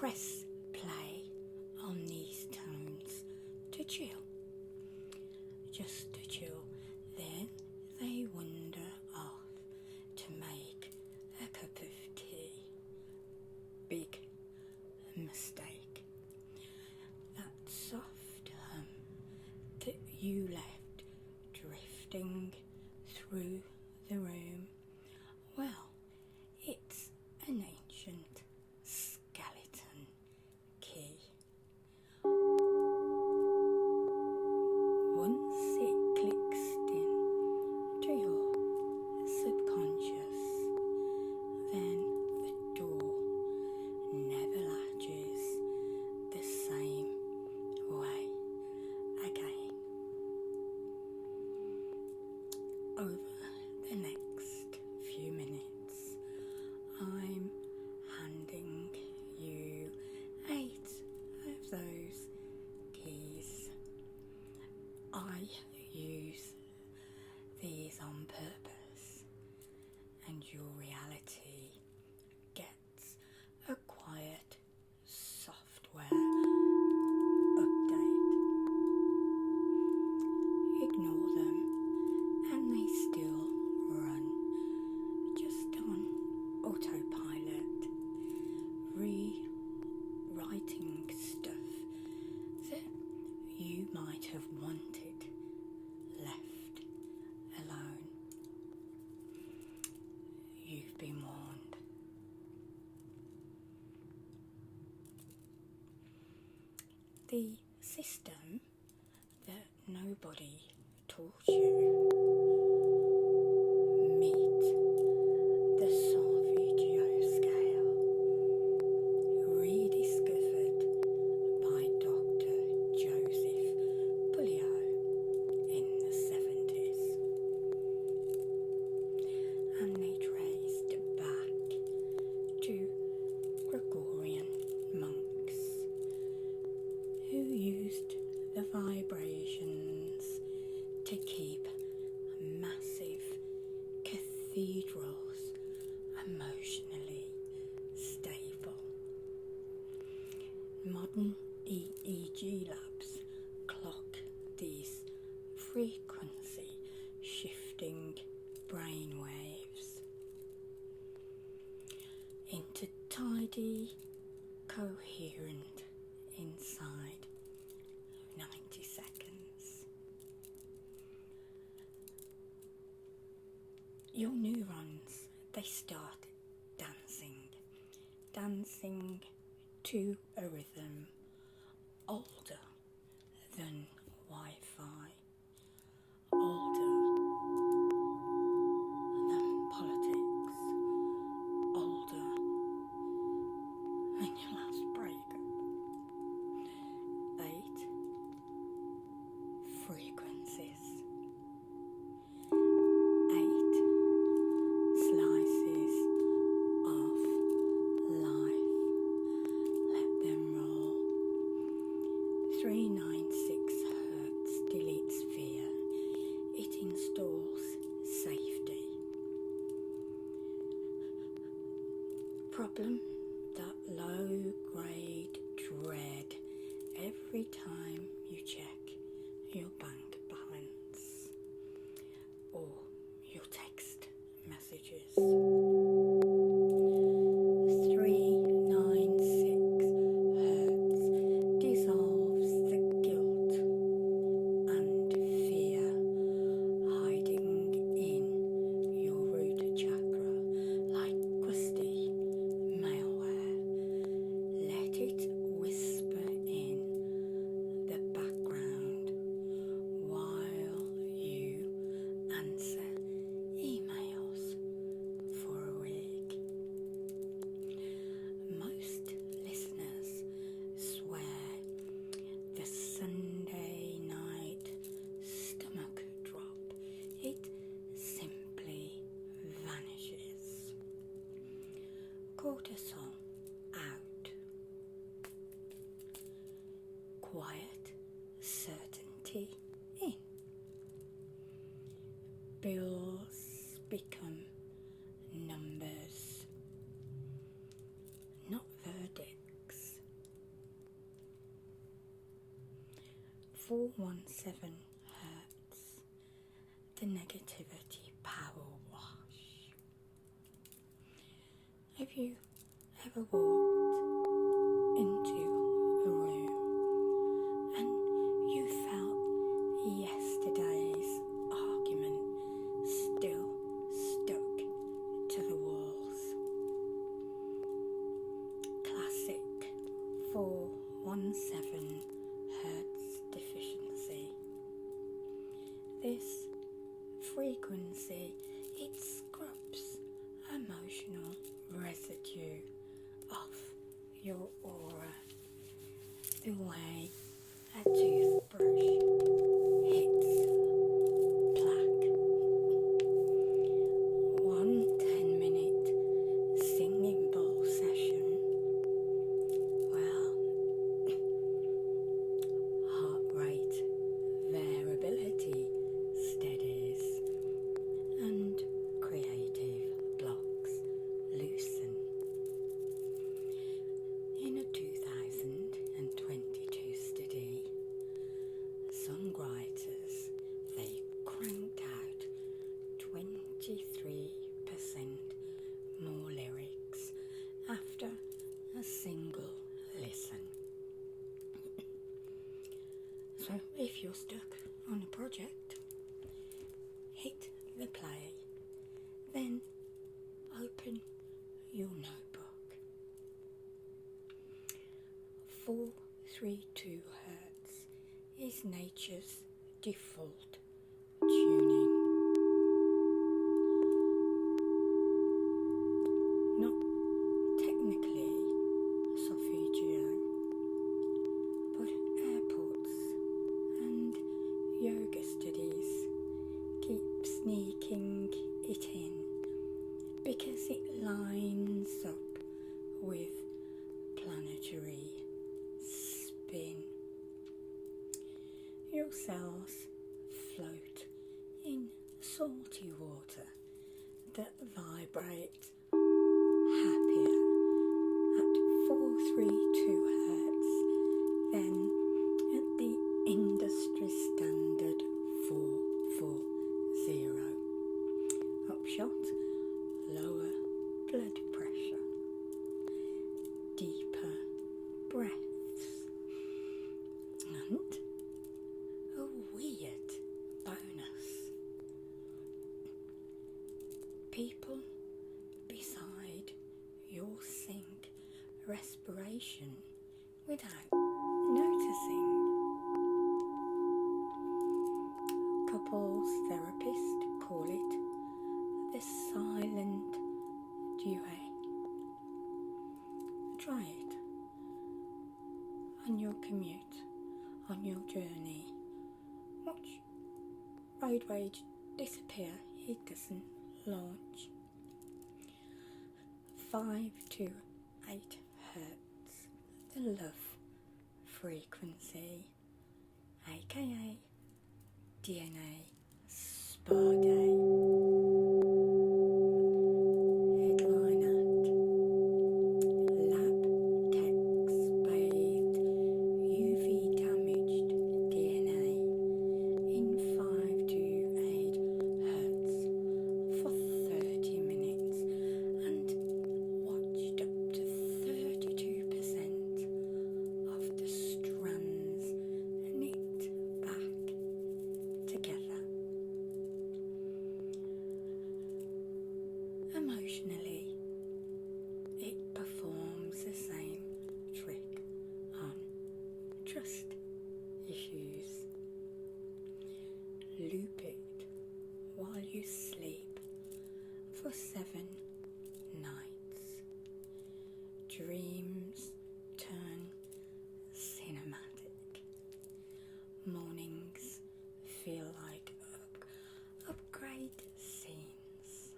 press play on these tones to chill, just to chill. Then they wander off to make a cup of tea. Big mistake. That soft hum that you left drifting through the room, well, it's an ancient skeleton key. Once it clicks in to your subconscious, then the door never latches the same way again. Over the next few minutes, I'm handing you 8 of those keys. I use these on purpose, and your reality gets a quiet software update. Ignore them and they still run just on autopilot, rewriting stuff that you might have wanted left alone. You've been warned. The system that nobody taught you. Meet the soundhealing scale, rediscovered by Dr. Joseph in the 70s, and they traced back to Gregorian monks who used the vibrations to keep massive cathedrals emotionally stable. Modern EEG labs clock these frequency shifting brain waves into tidy, coherent inside 90 seconds. Your neurons, they start dancing to a rhythm older than Wi-Fi, older than politics, older than your last breakup. 8 frequencies. 8 slices of life. Let them roll. 396 hertz deletes fear. It installs safety. Problem that low-grade dread every time you check your bank balance or your text messages. 396 hertz dissolves the guilt and fear hiding in your root chakra like crusty malware. Let it whisper in the background while you answer emails for a week. Most listeners swear the Sunday night stomach drop, it simply vanishes. Cortisol out. Quiet certainty in. Bills become numbers, not verdicts. 417 hertz, the negativity power wash. Have you ever walked into a room and you felt yesterday's argument still stuck to the walls? Classic 417 hertz deficiency. This frequency, it scrubs emotional residue off your aura the way a toothbrush hits plaque. One 10-minute singing bowl session, well, heart rate variability steadies and creative blocks loosen. In a 2022 study, songwriters, they cranked out 23% more lyrics after a single listen. So if you're stuck on a project, hit the play, then open your notebook. 432 hertz is nature's default tuning. Not technically solfeggio, but airports and yoga studies keep sneaking it in because it lines up with planetary spin. Your cells float in salty water that vibrate happier at 432 hertz than at the industry standard 440. Upshot, lower blood pressure, deeper breaths, and a weird bonus. People beside your sink respiration without noticing. Couples therapists call it the silent duet. Try it on your commute, on your journey. Watch road rage disappear, it doesn't launch. 5 to 8 hertz, the love frequency, aka DNA Spa Day. Headline act, lab techs bathed UV damaged DNA in 5 to 8 hertz for 30 minutes and watched up to 32% of the strands knit back together. Emotionally, it performs the same trick on trust issues. Loop it while you sleep for 7 nights. Dreams turn cinematic. Mornings feel like upgrade scenes.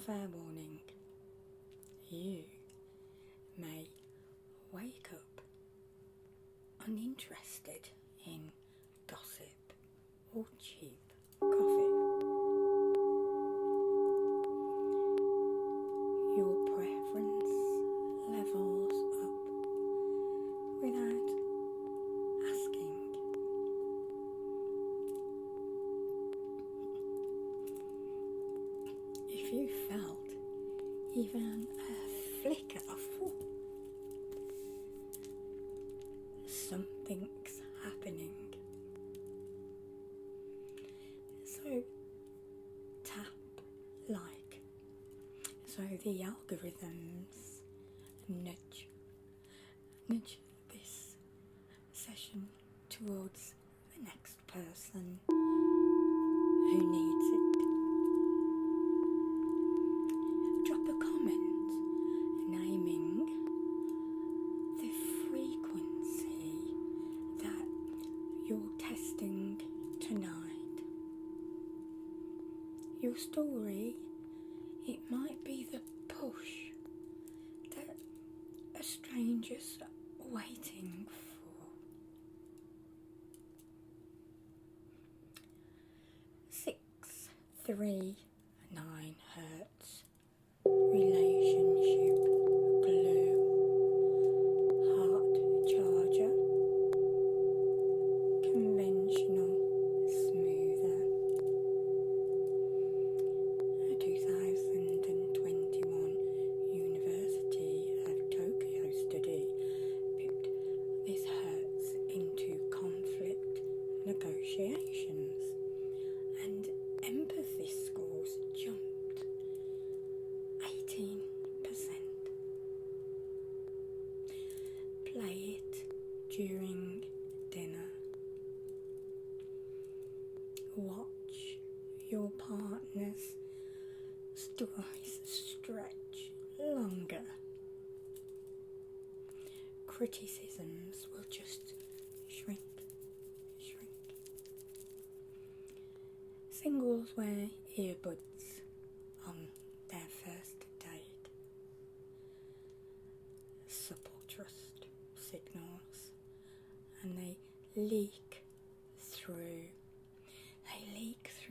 Fair warning, you may wake up uninterested in gossip or cheap coffee. Your preference levels up without and a flicker of something's happening. So tap like. So the algorithms nudge this session towards the next person who needs it. Drop a comment naming the frequency that you're testing tonight. Your story, it might be the push that a stranger's waiting for. 639 hertz. Relationship glue. Heart charger. Conventional smoother. A 2021 University of Tokyo study picked this hertz into conflict negotiations, and empathy scores jumped 18%. Play it during dinner. Watch your partner's stories stretch longer. Criticisms will just shrink. Singles wear earbuds on their first date. Subtle trust signals, and they leak through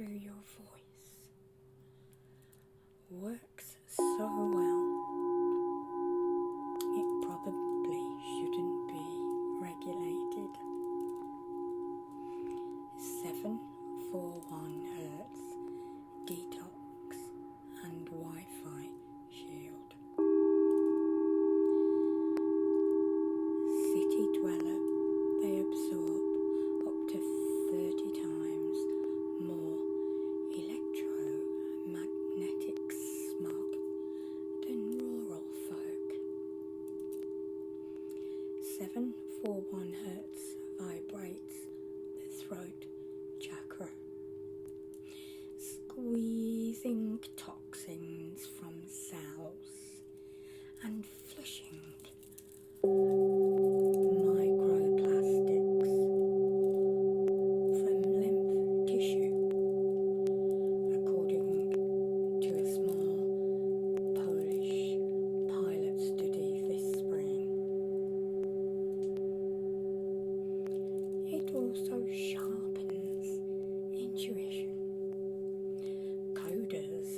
your voice. Works so well, it probably shouldn't be regulated. 741 hertz detox and Wi-Fi shield. City dweller, they absorb up to 30 times more electromagnetic smog than rural folk. 741 hertz vibrates the throat chakra, squeezing toxins from cells and flushing microplastics from lymph tissue, according to a small Polish pilot study this spring. It also sharpens intuition. Coders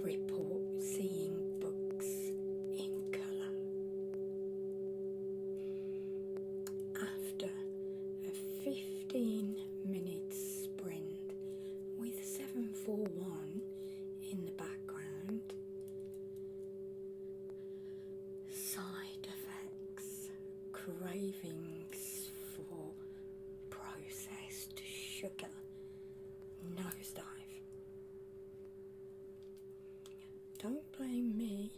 report seeing books in colour. After a 15-minute sprint with 741 in the background, side effects, cravings for processed sugar, nosedive. Don't blame me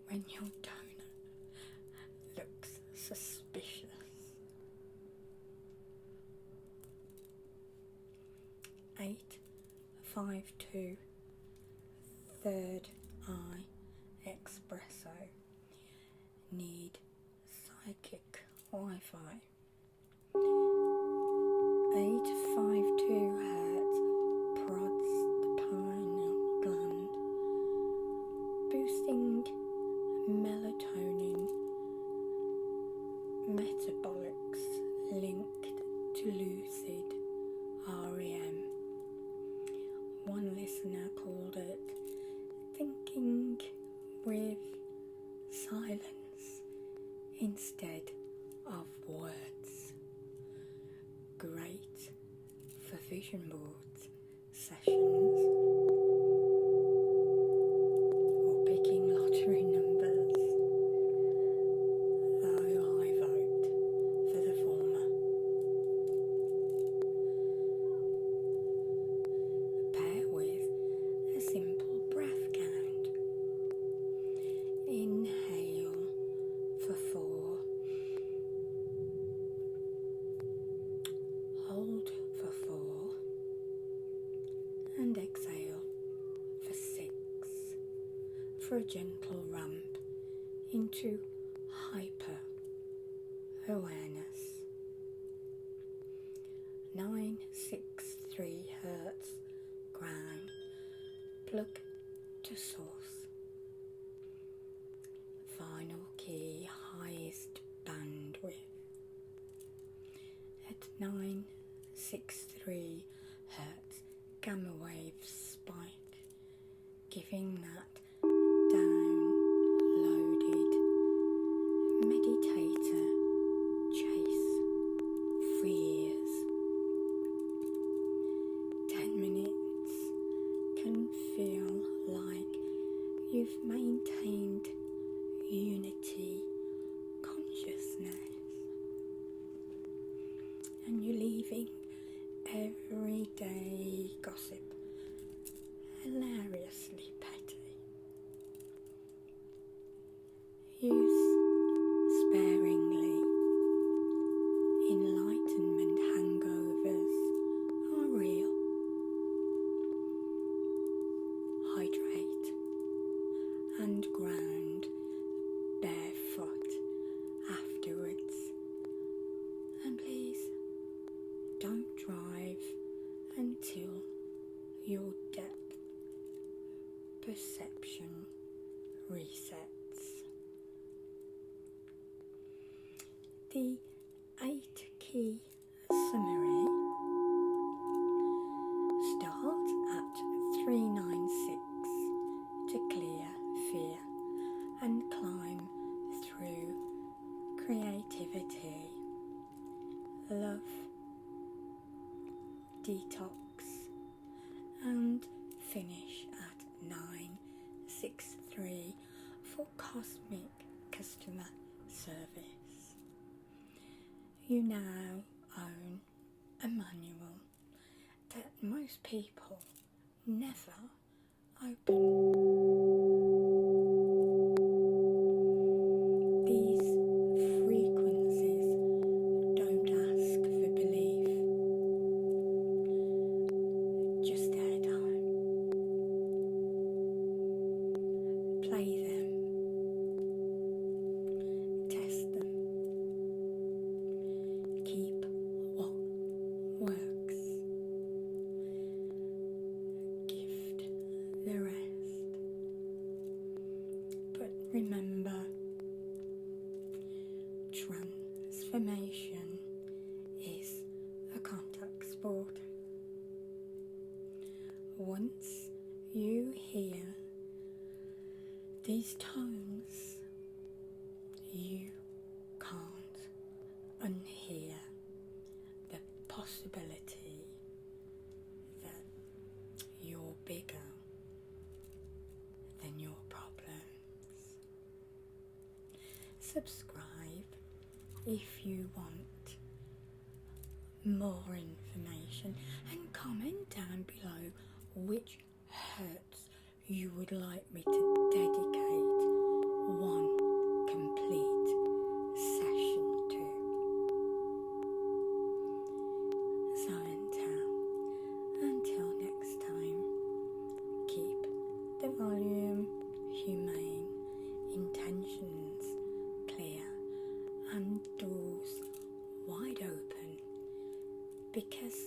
when your donut looks suspicious. 852 Third Eye Espresso. Need psychic Wi-Fi. 852 hertz prods the pineal gland, boosting melatonin metabolics linked to lucid REM. One listener called it thinking with silence instead of words. Great for vision boards sessions or picking a gentle ramp into hyper awareness. 963 Hertz ground, plug to source. Final key, highest bandwidth at 963 Hertz, gamma wave spike, giving that downloaded meditator chase for years. 10 minutes can feel like you've maintained unity consciousness, and you're leaving everyday gossip hilariously petty. Use sparingly. Enlightenment hangovers are real. Hydrate and ground barefoot afterwards. And please don't drive until your depth perception resets. The 8-key summary. Start at 396 to clear fear and climb through creativity, love, detox, and finish at 963 for cosmic customer service. You now own a manual that most people never open. These frequencies don't ask for belief, just airtime. Play them, test them, keep what works, gift the rest. But remember, transformation is a contact sport. Once you hear these tones, you can't unhear the possibility that you're bigger than your problems. Subscribe if you want more information, and comment down below which hertz you would like me to dedicate one complete session to. So until next time, keep the volume humane, intentions clear, and doors wide open, because